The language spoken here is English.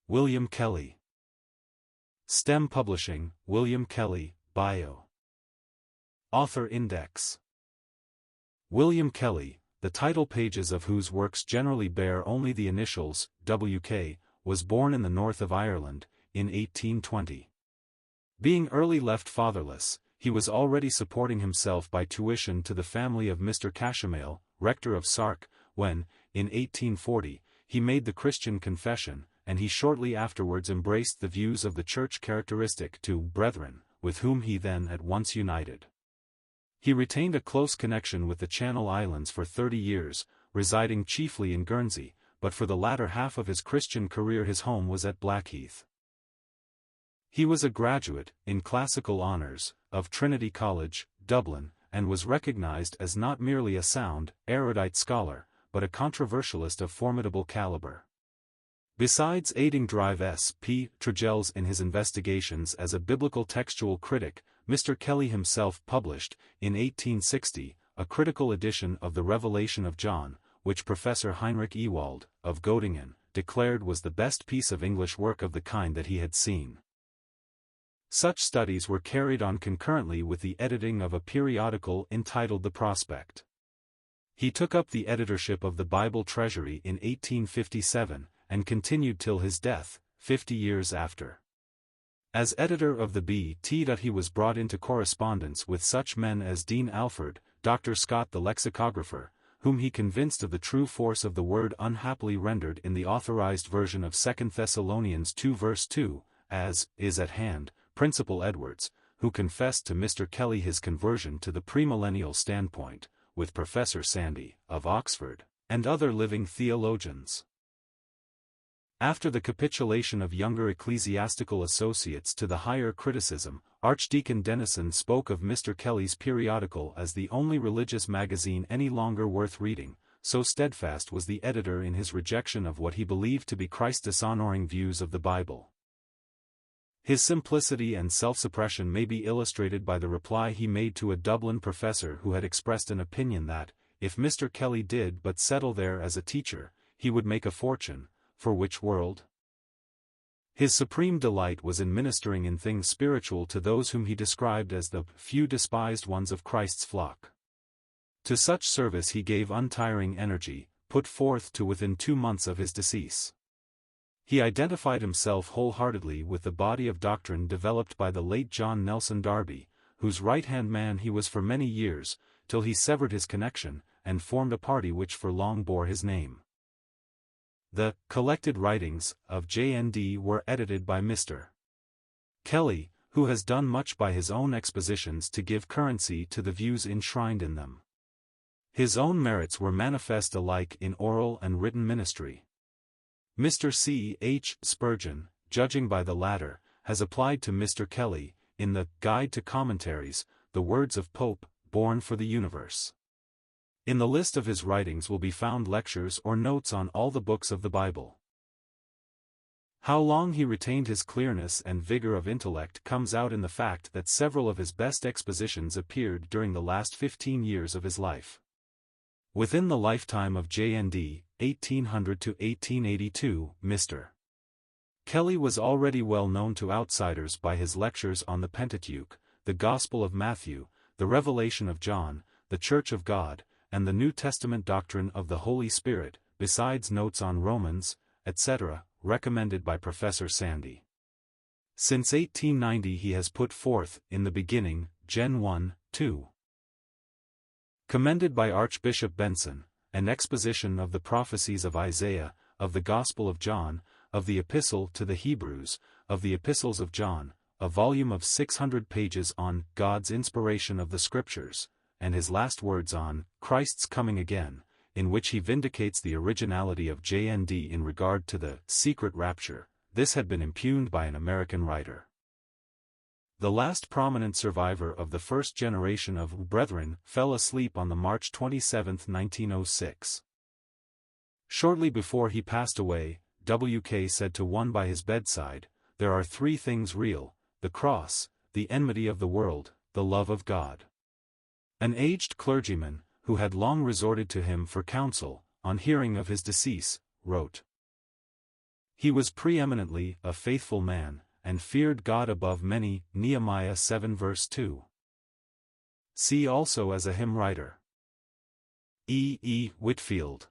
William Kelly. STEM Publishing, William Kelly, Bio. Author Index. William Kelly, the title pages of whose works generally bear only the initials, W.K., was born in the north of Ireland, in 1820. Being early left fatherless, he was already supporting himself by tuition to the family of Mr. Cashamail, rector of Sark, when, in 1840, he made the Christian confession, and he shortly afterwards embraced the views of the church characteristic to brethren, with whom he then at once united. He retained a close connection with the Channel Islands for 30 years, residing chiefly in Guernsey, but for the latter half of his Christian career his home was at Blackheath. He was a graduate, in classical honours, of Trinity College, Dublin, and was recognized as not merely a sound, erudite scholar, but a controversialist of formidable calibre. Besides aiding Drive S. P. Tregelles in his investigations as a biblical textual critic, Mr. Kelly himself published, in 1860, a critical edition of the Revelation of John, which Professor Heinrich Ewald, of Göttingen, declared was the best piece of English work of the kind that he had seen. Such studies were carried on concurrently with the editing of a periodical entitled The Prospect. He took up the editorship of the Bible Treasury in 1857, and continued till his death, 50 years after. As editor of the B.T. he was brought into correspondence with such men as Dean Alford, Dr. Scott the lexicographer, whom he convinced of the true force of the word unhappily rendered in the authorized version of 2 Thessalonians 2 verse 2, as, is at hand, Principal Edwards, who confessed to Mr. Kelly his conversion to the premillennial standpoint, with Professor Sandy, of Oxford, and other living theologians. After the capitulation of younger ecclesiastical associates to the higher criticism, Archdeacon Denison spoke of Mr. Kelly's periodical as the only religious magazine any longer worth reading, so steadfast was the editor in his rejection of what he believed to be Christ-dishonoring views of the Bible. His simplicity and self-suppression may be illustrated by the reply he made to a Dublin professor who had expressed an opinion that, if Mr. Kelly did but settle there as a teacher, he would make a fortune, for which world? His supreme delight was in ministering in things spiritual to those whom he described as the few despised ones of Christ's flock. To such service he gave untiring energy, put forth to within 2 months of his decease. He identified himself wholeheartedly with the body of doctrine developed by the late John Nelson Darby, whose right-hand man he was for many years, till he severed his connection, and formed a party which for long bore his name. The collected writings of J.N.D. were edited by Mr. Kelly, who has done much by his own expositions to give currency to the views enshrined in them. His own merits were manifest alike in oral and written ministry. Mr. C. H. Spurgeon, judging by the latter, has applied to Mr. Kelly, in the Guide to Commentaries, the words of Pope, born for the universe. In the list of his writings will be found lectures or notes on all the books of the Bible. How long he retained his clearness and vigor of intellect comes out in the fact that several of his best expositions appeared during the last 15 years of his life. Within the lifetime of J.N.D., 1800 to 1882, Mr. Kelly was already well known to outsiders by his lectures on the Pentateuch, the Gospel of Matthew, the Revelation of John, the Church of God, and the New Testament doctrine of the Holy Spirit, besides notes on Romans, etc., recommended by Professor Sandy. Since 1890 he has put forth, in the beginning, Gen 1, 2. Commended by Archbishop Benson, an exposition of the prophecies of Isaiah, of the Gospel of John, of the Epistle to the Hebrews, of the Epistles of John, a volume of 600 pages on God's inspiration of the Scriptures, and his last words on Christ's coming again, in which he vindicates the originality of J.N.D. in regard to the secret rapture. This had been impugned by an American writer. The last prominent survivor of the first generation of Brethren fell asleep on the March 27, 1906. Shortly before he passed away, W.K. said to one by his bedside, "There are 3 things real: the cross, the enmity of the world, the love of God." An aged clergyman, who had long resorted to him for counsel, on hearing of his decease, wrote, He was preeminently a faithful man, and feared God above many. Nehemiah 7 verse 2. See also as a hymn writer. E. E. Whitfield.